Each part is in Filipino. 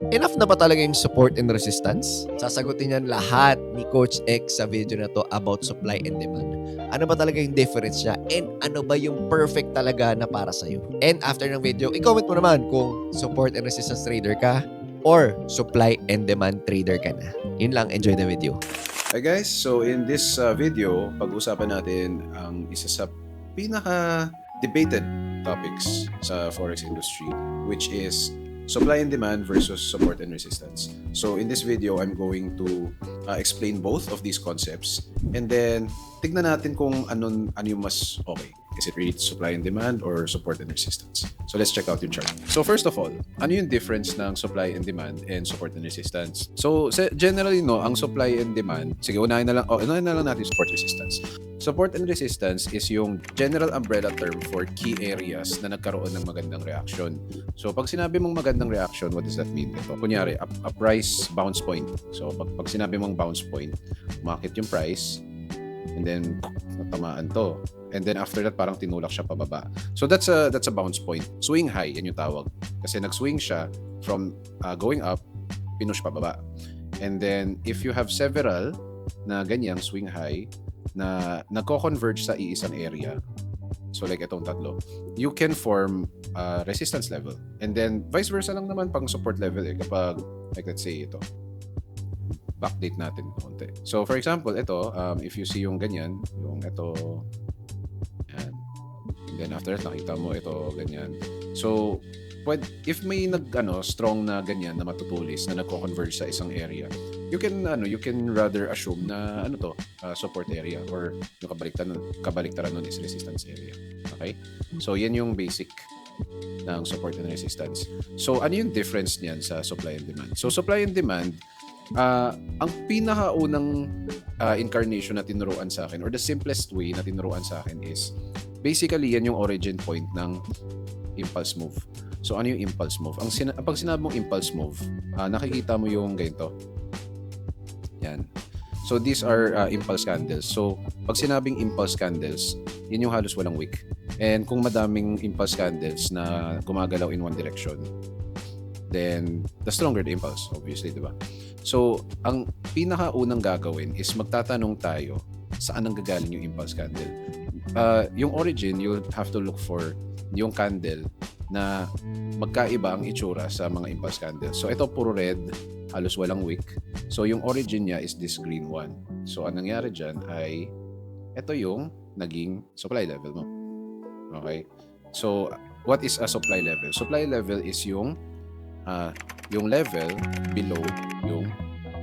Enough na ba talaga yung support and resistance? Sasagutin yan lahat ni Coach X sa video na to about supply and demand. Ano ba talaga yung difference niya? And ano ba yung perfect talaga na para sa'yo? And after ng video, i-comment mo naman kung support and resistance trader ka or supply and demand trader ka na. Yun lang, enjoy the video. Hi guys, so in this video, pag-usapan natin ang isa sa pinaka-debated topics sa Forex industry, which is supply and demand versus support and resistance. So in this video, I'm going to explain both of these concepts and then tignan natin kung ano yung mas okay. Is it really supply and demand or support and resistance? So let's check out yung chart. So first of all, ano yung difference ng supply and demand and support and resistance? So generally ang supply and demand, sige unahin na lang natin support resistance. Support and resistance is yung general umbrella term for key areas na nagkaroon ng magandang reaction. So pag sinabi mong magandang reaction, what does that mean? Ito, kunyari, a price bounce point. So pag sinabi mong bounce point, umakit yung price, and then natamaan to. And then after that, parang tinulak siya pababa. So that's a bounce point. Swing high, yan yung tawag. Kasi nag-swing siya from going up, pinush pababa. And then if you have several na ganyang swing high na nagko-converge sa iisang area, so like itong tatlo, you can form a resistance level. And then vice versa lang naman pang support level kapag like let's say ito, backdate natin konti. So for example, ito, if you see yung ganyan, yung ito, yan. And then after that, nakita mo ito, ganyan. So, if may strong na ganyan na matutulis na nagko-converge sa isang area, you can rather assume na support area, or yung kabaliktaran nun is resistance area. Okay? So, yan yung basic ng support and resistance. So, ano yung difference niyan sa supply and demand? So, supply and demand, ang pinakaunang incarnation na tinuruan sa akin, or the simplest way na tinuruan sa akin, is basically yan yung origin point ng impulse move. So ano yung impulse move? Pag sinabi mong impulse move, nakikita mo yung ganito. Yan. So these are impulse candles. So pag sinabing impulse candles, yun yung halos walang wick. And kung madaming impulse candles na gumagalaw in one direction, then the stronger the impulse, obviously, di ba? So, ang pinakaunang gagawin is magtatanong tayo saan ang gagaling yung impulse candle. Yung origin, you'll have to look for yung candle na magkaiba ang itsura sa mga impulse candles. So, ito puro red, halos walang wick. So, yung origin niya is this green one. So, anong nangyari dyan ay ito yung naging supply level mo. Okay? So, what is a supply level? Supply level is yung level below yung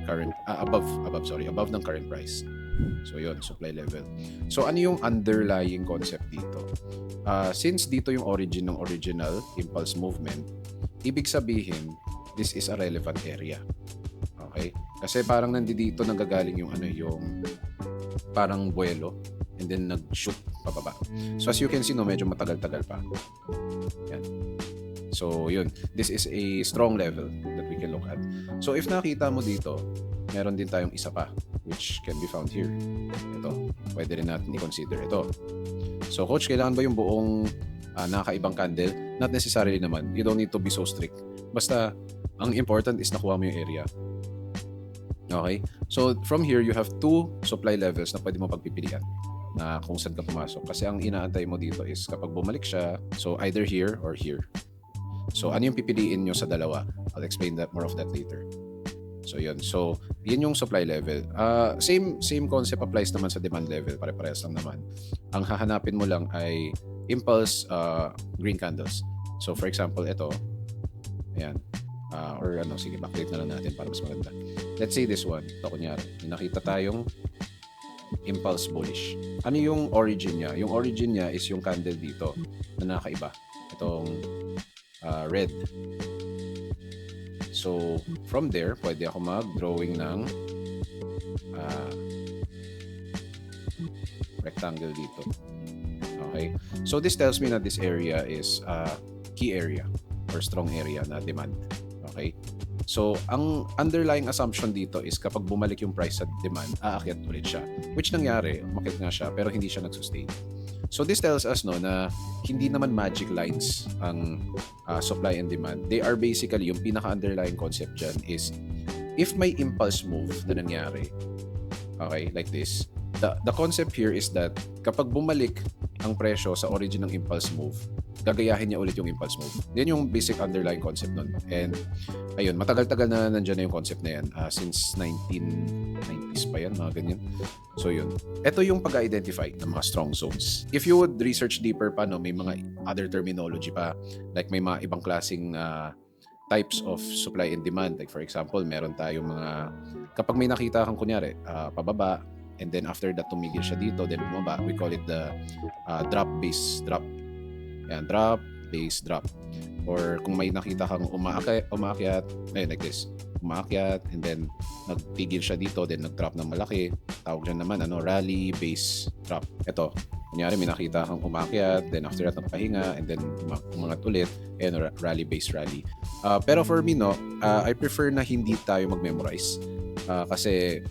current above ng current price. So yun, supply level. So ano yung underlying concept dito? Since dito yung origin ng original impulse movement, ibig sabihin this is a relevant area. Okay? Kasi parang nandito nanggagaling yung yung parang buwelo, and then nag-shoot pababa. So as you can see, medyo matagal-tagal pa. Yan. So, yun. This is a strong level that we can look at. So, if nakita mo dito, meron din tayong isa pa, which can be found here. Ito. Pwede rin natin i-consider ito. So, coach, kailangan ba yung buong nakakaibang candle? Not necessarily naman. You don't need to be so strict. Basta, ang important is nakuha mo yung area. Okay? So, from here, you have two supply levels na pwede mo pagpipilian na kung saan ka pumasok. Kasi ang inaantay mo dito is kapag bumalik siya, so either here or here. So, ano yung pipiliin nyo sa dalawa? I'll explain more of that later. So, yun. So, yun yung supply level. Same concept applies naman sa demand level. Pare-parehas lang naman. Ang hahanapin mo lang ay impulse green candles. So, for example, ito. Ayan. Sige, backdate na lang natin para mas maganda. Let's say this one. Ito, kunyari. Nakita tayong impulse bullish. Ano yung origin niya? Yung origin niya is yung candle dito na nakaiba. Itong red. So, from there, pwede ako mag-drawing ng rectangle dito. Okay? So, this tells me that this area is key area or strong area na demand. Okay? So, ang underlying assumption dito is kapag bumalik yung price sa demand, aakyat ulit siya. Which nangyari, umakyat nga siya, pero hindi siya nag-sustain. So this tells us no na hindi naman magic lines ang supply and demand. They are basically, yung pinaka-underlying concept dyan is if may impulse move na nangyari, okay, like this, the concept here is that kapag bumalik ang presyo sa origin ng impulse move, gagayahin niya ulit yung impulse move. Yan yung basic underlying concept nun. And ayun, matagal-tagal na nandiyan na yung concept na yan. Since 1990s pa yan, mga ganyan. So yun. Ito yung pag-identify ng mga strong zones. If you would research deeper pa, no, may mga other terminology pa. Like may mga ibang klaseng types of supply and demand. Like for example, meron tayong mga, kapag may nakita kang kunyari, pababa, and then after that tumigil siya dito, then bumaba, we call it the drop base drop. Yan, drop base drop. Or kung may nakita kang umakyat, like this, umakyat, and then nagtigil siya dito, then nag-drop ng malaki, tawag dyan naman, rally base drop. Ito, kunyari may nakita kang umakyat, then after that nagpahinga, and then umangat ulit, and rally base rally. Pero for me, no, I prefer na hindi tayo mag-memorize. Kasi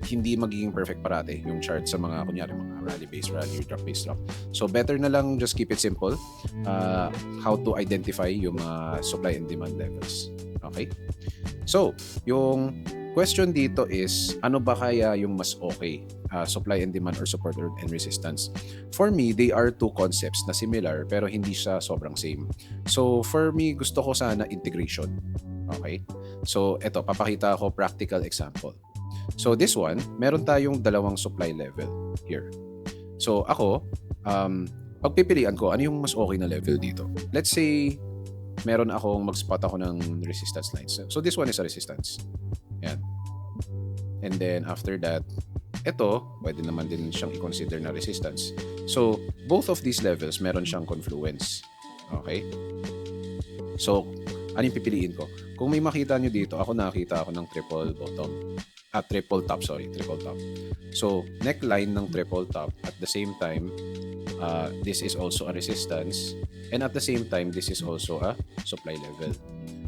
hindi magiging perfect parate yung chart sa mga, kunyari, mga rally base rally, drop base drop. So better na lang just keep it simple. How to identify yung mga supply and demand levels. Okay? So, yung question dito is, ano ba kaya yung mas okay? Supply and demand or support and resistance? For me, they are two concepts na similar pero hindi siya sobrang same. So, for me, gusto ko sana integration. Okay? So, eto, papakita ko practical example. So this one, meron tayong dalawang supply level here. So ako, pagpipilian ko, ano yung mas okay na level dito? Let's say, meron akong mag-spot ako ng resistance lines. So this one is a resistance. Yan. And then after that, ito, pwede naman din siyang i-consider na resistance. So both of these levels, meron siyang confluence. Okay? So, ano yung pipiliin ko? Kung may makita nyo dito, ako nakakita ako ng triple top. So, neckline ng triple top, at the same time, this is also a resistance, and at the same time, this is also a supply level.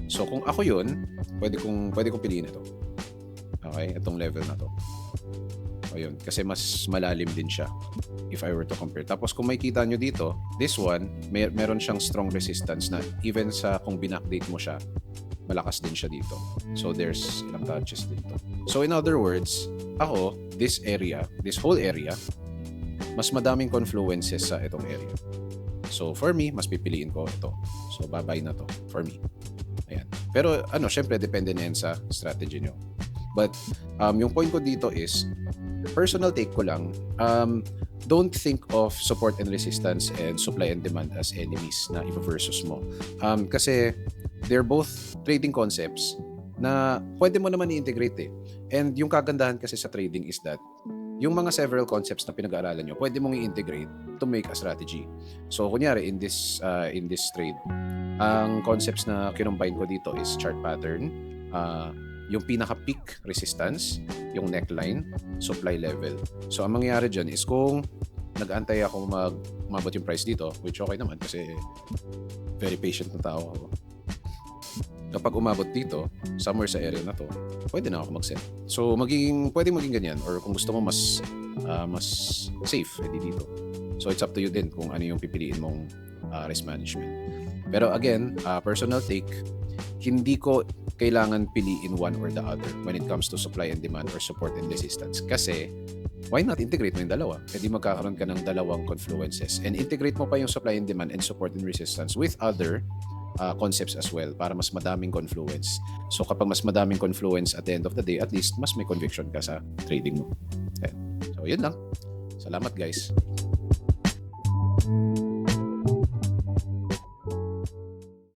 So, kung ako yun, pwede kong piliin ito. Okay? Itong level na to. O yun. Kasi mas malalim din siya if I were to compare. Tapos, kung makikita nyo dito, this one, meron siyang strong resistance na even sa kung binackdate mo siya, malakas din siya dito. So, there's ilang touches dito. So, in other words, ako, this whole area, mas madaming confluences sa itong area. So, for me, mas pipiliin ko ito. So, bye-bye na to for me. Ayan. Pero, syempre, depende na yan sa strategy nyo. But, yung point ko dito is, personal take ko lang, don't think of support and resistance and supply and demand as enemies na iba-versus mo. Kasi, they're both trading concepts na pwede mo naman i-integrate eh. And yung kagandahan kasi sa trading is that yung mga several concepts na pinag-aaralan nyo, pwede mong i-integrate to make a strategy. So, kunyari, in this trade, ang concepts na kinumbine ko dito is chart pattern, yung pinaka-peak resistance, yung neckline, supply level. So, ang mangyayari dyan is kung nag-aantay ako umabot yung price dito, which okay naman kasi very patient na tao ako. Kapag umabot dito, somewhere sa area na to, pwede na ako mag-sell. So, pwede maging ganyan. Or kung gusto mo mas safe, edi dito. So, it's up to you din kung ano yung pipiliin mong risk management. Pero again, personal take, hindi ko kailangan piliin one or the other when it comes to supply and demand or support and resistance. Kasi, why not integrate mo yung dalawa? Edi magkakaroon ka ng dalawang confluences. And integrate mo pa yung supply and demand and support and resistance with other concepts as well para mas madaming confluence. So kapag mas madaming confluence at the end of the day, at least mas may conviction ka sa trading mo. Okay. So yun lang. Salamat guys.